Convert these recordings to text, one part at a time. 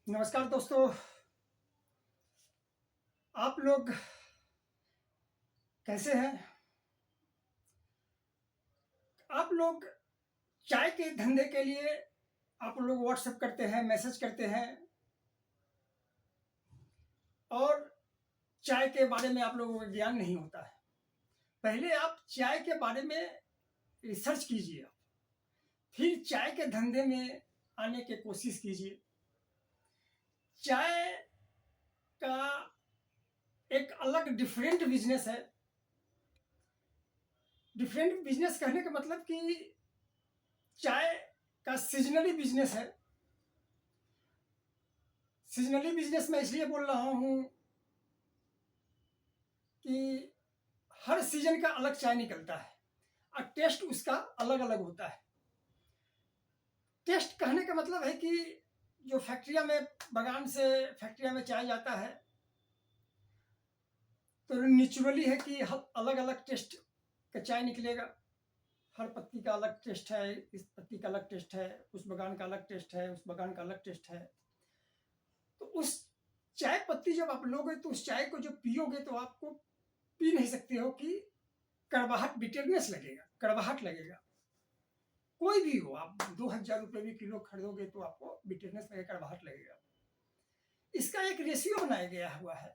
नमस्कार दोस्तों। आप लोग कैसे हैं? आप लोग चाय के धंधे के लिए आप लोग व्हाट्सएप करते हैं, मैसेज करते हैं और चाय के बारे में आप लोगों को ज्ञान नहीं होता है। पहले आप चाय के बारे में रिसर्च कीजिए, फिर चाय के धंधे में आने की कोशिश कीजिए। चाय का एक अलग डिफरेंट बिजनेस है। डिफरेंट बिजनेस कहने का मतलब कि चाय का सीजनली बिजनेस है। सीजनली बिजनेस में इसलिए बोल रहा हूँ कि हर सीजन का अलग चाय निकलता है और टेस्ट उसका अलग अलग होता है। टेस्ट कहने का मतलब है कि जो फैक्ट्रिया में बागान से फैक्ट्रिया में चाय जाता है तो नेचुरली है कि अलग अलग टेस्ट का चाय निकलेगा। हर पत्ती का अलग टेस्ट है, इस पत्ती का अलग टेस्ट है, उस बागान का अलग टेस्ट है, उस बागान का अलग टेस्ट है। तो उस चाय पत्ती जब आप लोगे तो उस चाय को जब पियोगे तो आपको पी नहीं सकते हो कि कड़वाहट, बिटरनेस लगेगा, कड़वाहट लगेगा। कोई भी हो, आप 2,000 रुपये भी किलो खरीदोगे तो आपको बिटरनेस लगेगा, कड़वाहट लगेगा। इसका एक रेशियो बनाया गया हुआ है,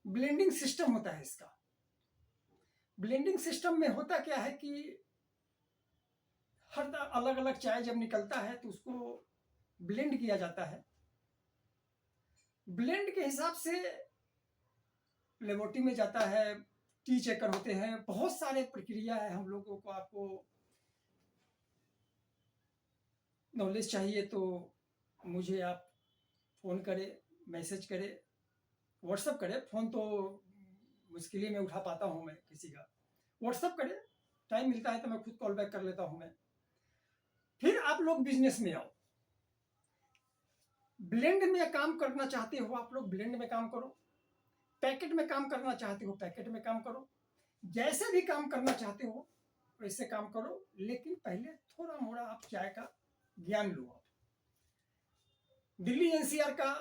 ब्लेंडिंग सिस्टम होता है इसका। ब्लेंडिंग सिस्टम में होता क्या है कि हर अलग अलग चाय जब निकलता है तो उसको ब्लेंड किया जाता है। ब्लेंड के हिसाब से लेबोरेटरी में जाता है, टी चेकर होते हैं, बहुत सारे प्रक्रिया है। हम लोगों को आपको नॉलेज चाहिए तो मुझे आप फ़ोन करें, मैसेज करें, व्हाट्सअप करें। फ़ोन तो मुश्किल ही में उठा पाता हूँ मैं किसी का। व्हाट्सअप करें, टाइम मिलता है तो मैं खुद कॉल बैक कर लेता हूँ मैं। फिर आप लोग बिजनेस में आओ, ब्लेंड में काम करना चाहते हो आप लोग ब्लेंड में काम करो, पैकेट में काम करना चाहते हो पैकेट में काम करो, जैसे भी काम करना चाहते हो वैसे काम करो। लेकिन पहले थोड़ा मोड़ा आप चाय का ज्ञान लो। आप दिल्ली एनसीआर का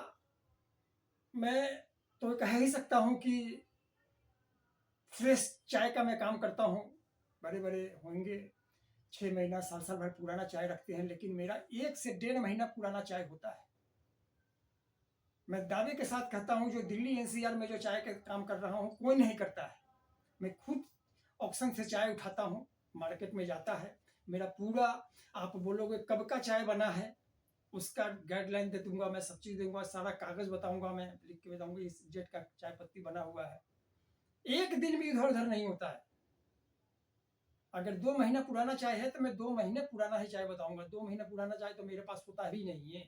मैं तो कह ही सकता हूँ कि फ्रेश चाय का मैं काम करता हूँ। बड़े बड़े होंगे 6 महीना साल साल भर पुराना चाय रखते हैं, लेकिन मेरा 1 से 1.5 महीना पुराना चाय होता है। मैं दावे के साथ कहता हूँ जो दिल्ली एनसीआर में जो चाय का काम कर रहा हूँ कोई नहीं करता है। मैं खुद ऑक्शन से चाय उठाता हूँ, मार्केट में जाता है मेरा पूरा। आप बोलोगे कब का चाय बना है, उसका गाइडलाइन दे दूंगा मैं, सब चीज़ दूंगा, सारा कागज़ बताऊंगा, मैं लिख के बताऊंगा इस डेट का चाय पत्ती बना हुआ है। एक दिन भी इधर उधर नहीं होता है। अगर 2 महीना पुराना चाय है तो मैं 2 महीने पुराना ही चाय बताऊंगा। 2 महीना पुराना चाय तो मेरे पास होता ही नहीं है।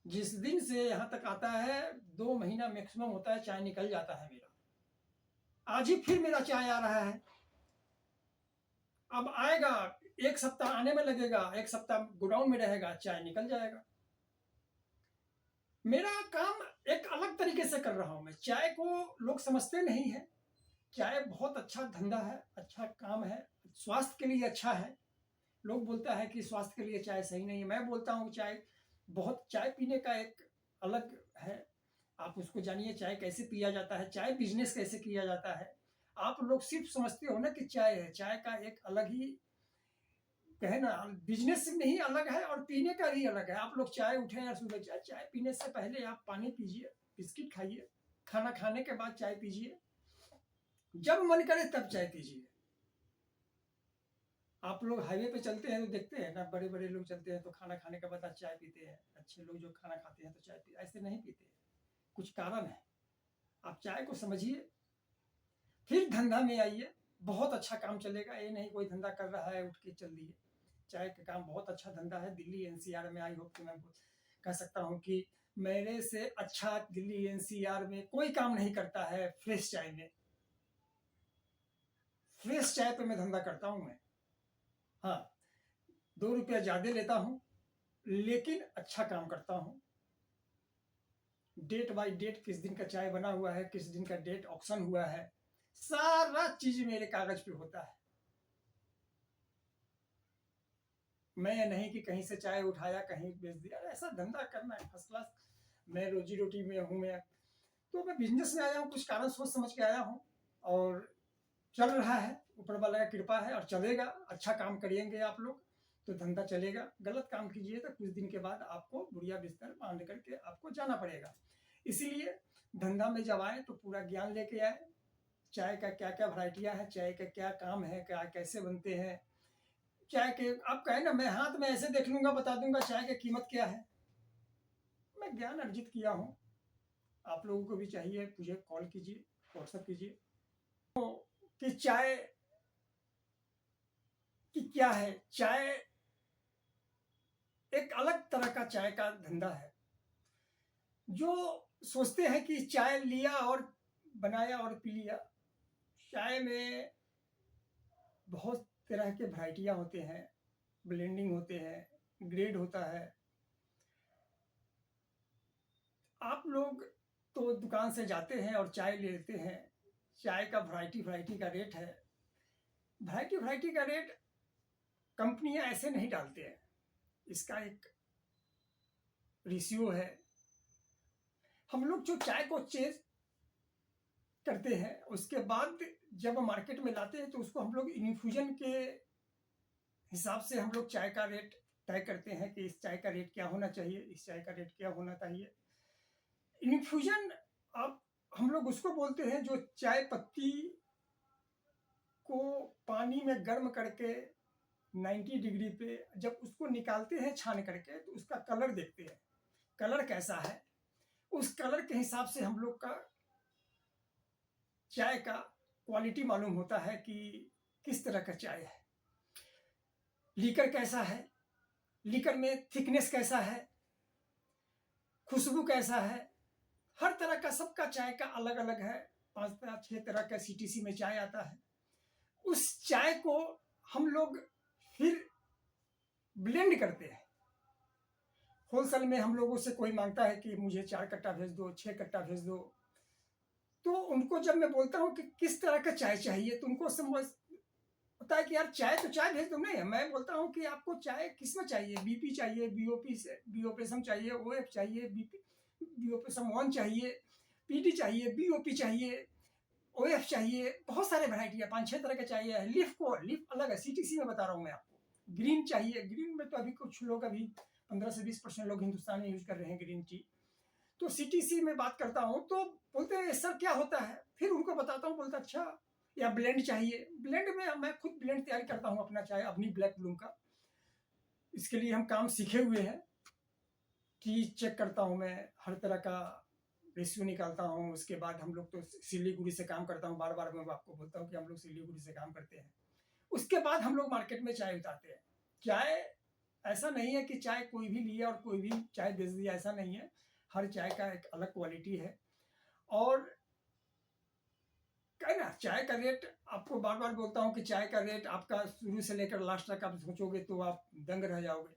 जिस दिन से यहाँ तक आता है 2 महीना मैक्सिमम होता है, चाय निकल जाता है मेरा। आज ही फिर मेरा चाय आ रहा है, अब आएगा, 1 सप्ताह आने में लगेगा, 1 सप्ताह गोडाउन में रहेगा, चाय निकल जाएगा। मेरा काम एक अलग तरीके से कर रहा हूं मैं। चाय को लोग समझते नहीं है। चाय बहुत अच्छा धंधा है, अच्छा काम है, स्वास्थ्य के लिए अच्छा है। लोग बोलता है कि स्वास्थ्य के लिए चाय सही नहीं है। मैं बोलता हूँ चाय बहुत, चाय पीने का एक अलग है। आप उसको जानिए चाय कैसे पिया जाता है, चाय बिजनेस कैसे किया जाता है। आप लोग सिर्फ समझते हो ना कि चाय है, चाय का एक अलग ही कहे ना, बिजनेस में ही अलग है और पीने का ही अलग है। आप लोग चाय उठे या सुबह चाय, चाय पीने से पहले आप पानी पीजिए, बिस्किट खाइए, खाना खाने के बाद चाय पीजिए, जब मन करे तब चाय पीजिए। आप लोग हाईवे पे चलते हैं तो देखते हैं ना, बड़े बड़े लोग चलते हैं तो खाना खाने के बाद चाय पीते हैं। अच्छे लोग जो खाना खाते हैं तो चाय पीते, ऐसे नहीं पीते। कुछ कारण है, आप चाय को समझिए फिर धंधा में आइए। बहुत अच्छा काम चलेगा। ये नहीं कोई धंधा कर रहा है उठ के चल दिए। चाय का काम बहुत अच्छा धंधा है। दिल्ली एनसीआर में आई होप कि मैं कह सकता हूँ कि मेरे से अच्छा दिल्ली एनसीआर में कोई काम नहीं करता है फ्रेश चाय में। फ्रेश चाय पे मैं धंधा करता हूँ मैं। हाँ, 2 रुपया ज़्यादा लेता हूँ लेकिन अच्छा काम करता हूँ। डेट बाय डेट किस दिन का चाय बना हुआ है, किस दिन का डेट ऑक्शन हुआ है, सारा चीज मेरे कागज पे होता है। मैं ये नहीं कि कहीं से चाय उठाया कहीं बेच दिया, ऐसा धंधा करना है फर्स्ट क्लास। मैं रोजी रोटी में हूँ, मैं तो मैं बिजनेस में आया हूँ, कुछ कारण सोच समझ के आया हूँ और चल रहा है, ऊपर वाला का कृपा है और चलेगा। अच्छा काम करिएंगे आप लोग तो धंधा चलेगा, गलत काम कीजिए तो कुछ दिन के बाद आपको बुढ़िया बिस्तर बांध करके आपको जाना पड़ेगा। इसीलिए धंधा में जब आए तो पूरा ज्ञान लेके आए, चाय का क्या क्या वैरायटियाँ है, चाय का क्या काम है, क्या कैसे बनते हैं, चाय के आप कहें ना मैं हाथ में ऐसे देख लूंगा बता दूंगा चाय की कीमत क्या है। मैं ज्ञान अर्जित किया हूँ, आप लोगों को भी चाहिए मुझे कॉल कीजिए, व्हाट्सअप कीजिए कि चाय कि क्या है। चाय एक अलग तरह का चाय का धंधा है। जो सोचते हैं कि चाय लिया और बनाया और पी लिया, चाय में बहुत तरह के वैरायटियाँ होते हैं, ब्लेंडिंग होते हैं, ग्रेड होता है। आप लोग तो दुकान से जाते हैं और चाय लेते हैं, चाय का वैरायटी का रेट है, वैरायटी का रेट कंपनियां ऐसे नहीं डालते हैं, इसका एक रेशियो है। हम लोग जो चाय को चेंज करते हैं उसके बाद जब मार्केट में लाते हैं तो उसको हम लोग इन्फ्यूजन के हिसाब से हम लोग चाय का रेट तय करते हैं कि इस चाय का रेट क्या होना चाहिए, इस चाय का रेट क्या होना चाहिए। इन्फ्यूजन आप हम लोग उसको बोलते हैं जो चाय पत्ती को पानी में गर्म करके 90 डिग्री पे जब उसको निकालते हैं छान करके तो उसका कलर देखते हैं, कलर कैसा है, उस कलर के हिसाब से हम लोग का चाय का क्वालिटी मालूम होता है कि किस तरह का चाय है, लीकर कैसा है, लीकर में थिकनेस कैसा है, खुशबू कैसा है। हर तरह का सबका चाय का अलग अलग है। 5 6 तरह का सीटीसी में चाय आता है। उस चाय को हम लोग फिर ब्लेंड करते हैं। होलसेल में हम लोगों से कोई मांगता है कि मुझे 4 कट्टा भेज दो, 6 कट्टा भेज दो, तो उनको जब मैं बोलता हूँ कि किस तरह का चाय चाहिए तो उनको समझ होता है कि यार चाय तो चाय भेज दो। नहीं है, मैं बोलता हूँ कि आपको चाय किस में चाहिए, बीपी चाहिए, बीओपी से बीओपीएसम चाहिए, ओएफ चाहिए, बीपी बीओपीएसम 1 चाहिए, पीटी चाहिए, बीओपी चाहिए, ओएफ चाहिए, बहुत सारे वैरायटी है, 5 6 तरह के चाहिए। लीफ अलग है, सीटीसी में बता रहा हूँ मैं आपको। ग्रीन चाहिए, ग्रीन में तो अभी कुछ लोग अभी 15 से 20% लोग हिंदुस्तान में यूज कर रहे हैं ग्रीन टी। तो सीटीसी में बात करता हूँ तो बोलते हैं सर क्या होता है, फिर उनको बताता हूँ, बोलता अच्छा या ब्लेंड चाहिए। ब्लेंड में मैं खुद ब्लेंड तैयार करता हूँ अपना चाय, अपनी ब्लैक ब्लूम का। इसके लिए हम काम सीखे हुए हैं कि चेक करता हूँ मैं, हर तरह का रेशियो निकालता हूँ। उसके बाद हम लोग तो सिलीगुड़ी से काम करता हूँ, बार बार मैं आपको बोलता हूँ कि हम लोग सिलीगुड़ी से काम करते हैं। उसके बाद हम लोग मार्केट में चाय उतारते हैं। चाय ऐसा नहीं है कि चाय कोई भी लिया और कोई भी चाय बेच दिया, ऐसा नहीं है। हर चाय का एक अलग क्वालिटी है। और क्या ना, चाय का रेट आपको बार बार बोलता हूँ कि चाय का रेट आपका शुरू से लेकर लास्ट तक आप सोचोगे तो आप दंग रह जाओगे।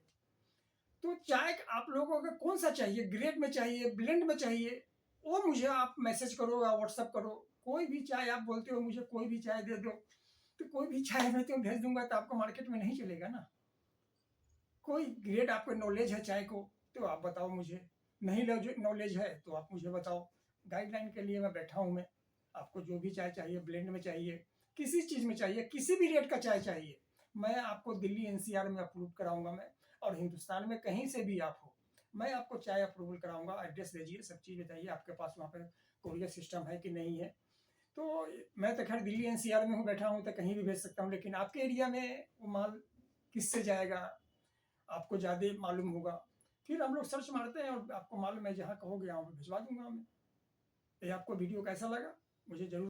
तो चाय आप लोगों को कौन सा चाहिए, ग्रेड में चाहिए, ब्लेंड में चाहिए, वो मुझे आप मैसेज करो या व्हाट्सअप करो। कोई भी चाय आप बोलते हो मुझे कोई भी चाय दे दो, तो कोई भी चाय मैं तो भेज दूंगा, तो आपको मार्केट में नहीं चलेगा ना। कोई ग्रेड आपको नॉलेज है चाय को तो आप बताओ मुझे, नहीं नॉलेज है तो आप मुझे बताओ। गाइडलाइन के लिए मैं बैठा हूँ। मैं आपको जो भी चाय चाहिए, ब्लेंड में चाहिए, किसी चीज़ में चाहिए, किसी भी रेट का चाय चाहिए, मैं आपको दिल्ली एनसीआर में अप्रूव कराऊंगा मैं। और हिंदुस्तान में कहीं से भी आप हो, मैं आपको चाय अप्रूवल कराऊंगा। एड्रेस भेजिए, सब चीज़ बताइए, आपके पास वहाँ पर कोरियर सिस्टम है कि नहीं है। तो मैं तो खैर दिल्ली एनसीआर में हूँ, बैठा हूँ, तो कहीं भी भेज सकता हूँ, लेकिन आपके एरिया में वो माल किससे जाएगा आपको ज़्यादा मालूम होगा। फिर हम लोग सर्च मारते हैं और आपको मालूम है, जहाँ कहोगे वहाँ भिजवा दूंगा मैं। ये आपको वीडियो कैसा लगा मुझे जरूर